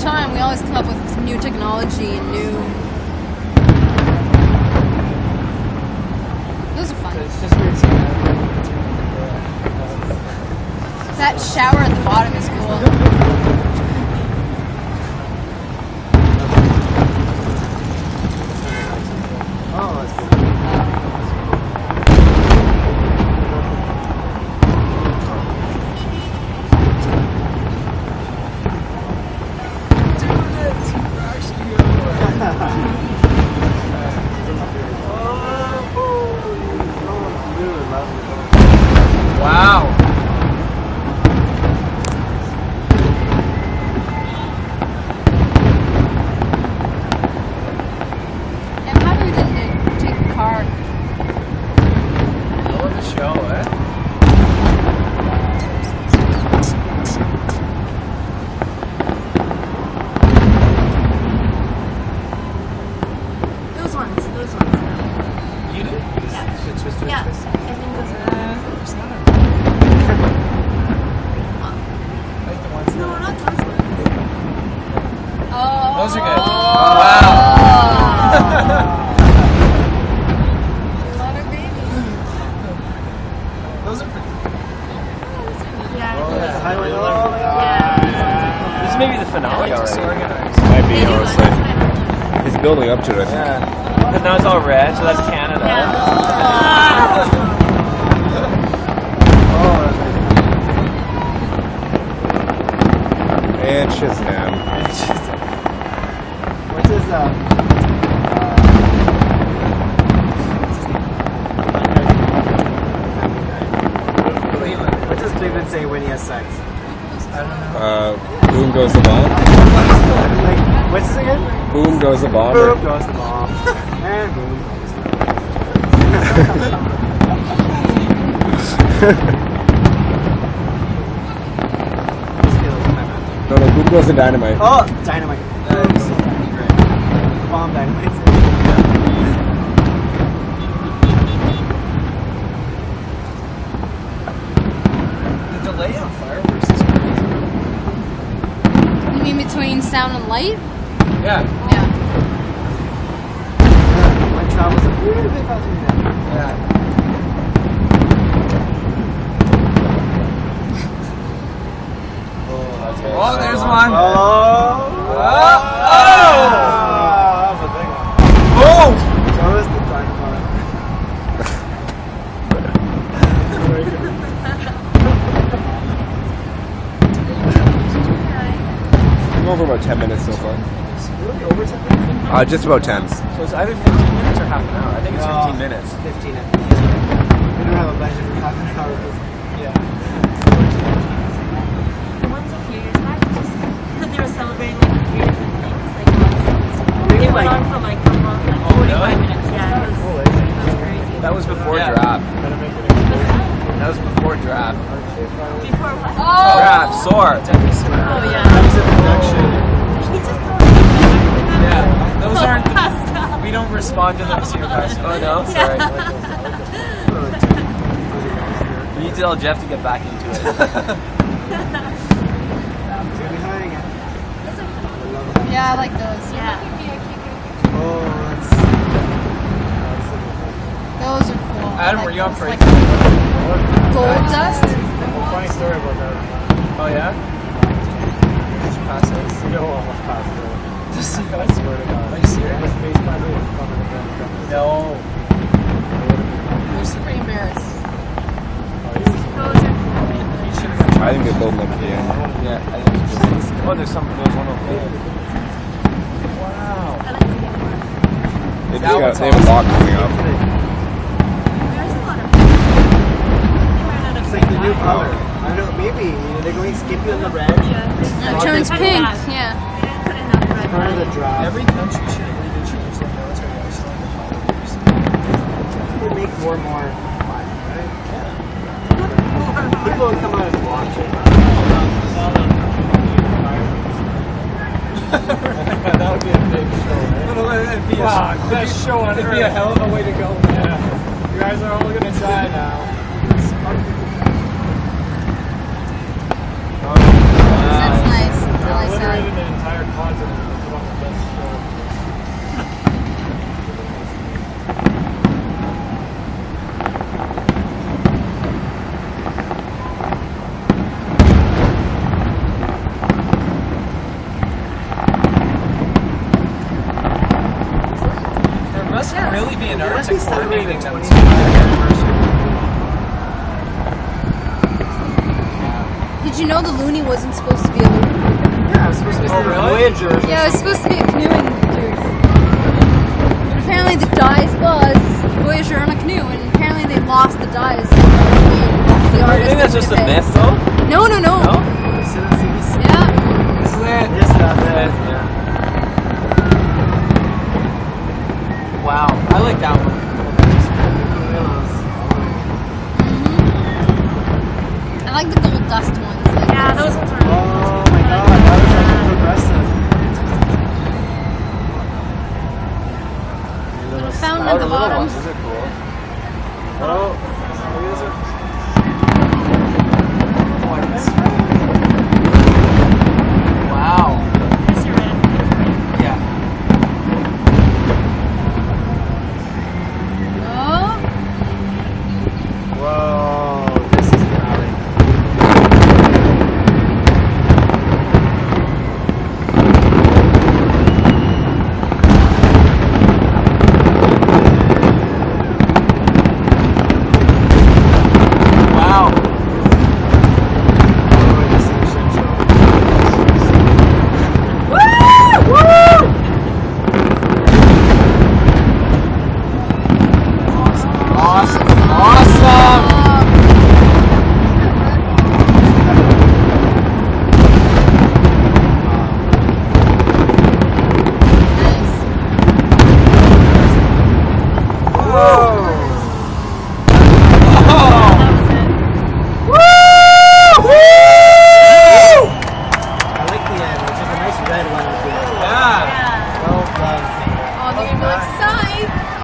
time. We always come up with some new technology and new. Those are fun. It's just weird seeing That shower at the bottom is cool. Oh, that's cool. Wow. And how do we didn't take the car? That was a show, eh? Those ones. You do? Yeah. Twist. Yeah. I think those are. Like the ones No, not those ones. Oh. Those are good. Wow. A lot of babies. Those are pretty cool. Yeah. Oh, that's a highlight. Yeah. This may be the finale Just already. organized. Might be, Maybe honestly. one. He's building up to it, I think. Yeah. But now it's all red, so that's Canada. And Shazam. What's his, What does Cleveland say when he has sex? I don't know. Boom goes the bomb. Like, what's this again? Boom goes the bomb. Boom goes the bomb. And boom goes the No, boom goes the dynamite. Oh, dynamite. Nice. Bomb dynamite. The delay on fireworks is crazy. You mean between sound and light? Yeah. Yeah. My travels a little bit faster than that. Yeah. Oh, there's one. Oh! That was a big one. Boom! So is the dynamite. I'm going for about 10 minutes so far. Really over 10 minutes? Just about 10. So it's either 15 minutes or half an hour. I think it's 15 minutes. 15 minutes. We don't have a budget for half an hour. Yeah. The ones a few years back, just because they were celebrating like a few different things. Like they Maybe went like- on for like a long, like 45 minutes. Yeah, it was crazy. That was before Yeah. drab. That was before drab. Before what? Oh. Drab, sore. Definitely sore. Oh That yeah. was a production. He just Yeah. Those aren't. pasta. We don't respond to those here, guys. Oh no, sorry. You need to tell Jeff to get back into it. He's gonna be hiding it. Yeah, I like those. Yeah. Oh, that's Those are cool. I Adam, like were you on those. break? Like gold dust? funny story about that. Oh yeah? Did you pass it? No, almost passed it. I swear to God. Are you serious? My face planted in front of the gun. No. I'm super embarrassed. Those are You should have. I think they're building up to the end. Yeah, I think it's oh, there's one over there. Wow. I like to get more. They That one's have a lock coming up. There's a lot of. They might not have It's like the new died. color. I don't know, maybe. They're going skippy on the red. Yeah. It turns Like pink. that. Yeah. They didn't put enough red. Part of the drop. Every country should agree to change their military arsenal to followers. Would make war more fun, right? People would come out and watch it. That would be a big show, right? It'd be Wow, best show on It'd be a earth. hell of a way to go. Yeah. You guys are all gonna die now. That's nice. Really Obliterated sad. an entire content and put on the best show. There must really be an art Must to be celebrating coordinating the them 20th anniversary. Did you know the Looney wasn't supposed to be a Looney? Yeah, it's supposed to be Oh, the really? Voyagers. or Yeah, it was something. supposed to be a canoeing cruise. But apparently the dies was Voyager on a canoe, and apparently they lost the dies. The You artist think that's just a myth, though? No, no, no. No? Is it on CBC? Yeah. Isn't it? Yes, that's it. Myth, yeah. Wow, I like that one. I like the gold dust ones. Like Yeah, those ones are. Oh my god, that was like progressive. Little fountain at the bottom. These are cool. Oh, look at this one.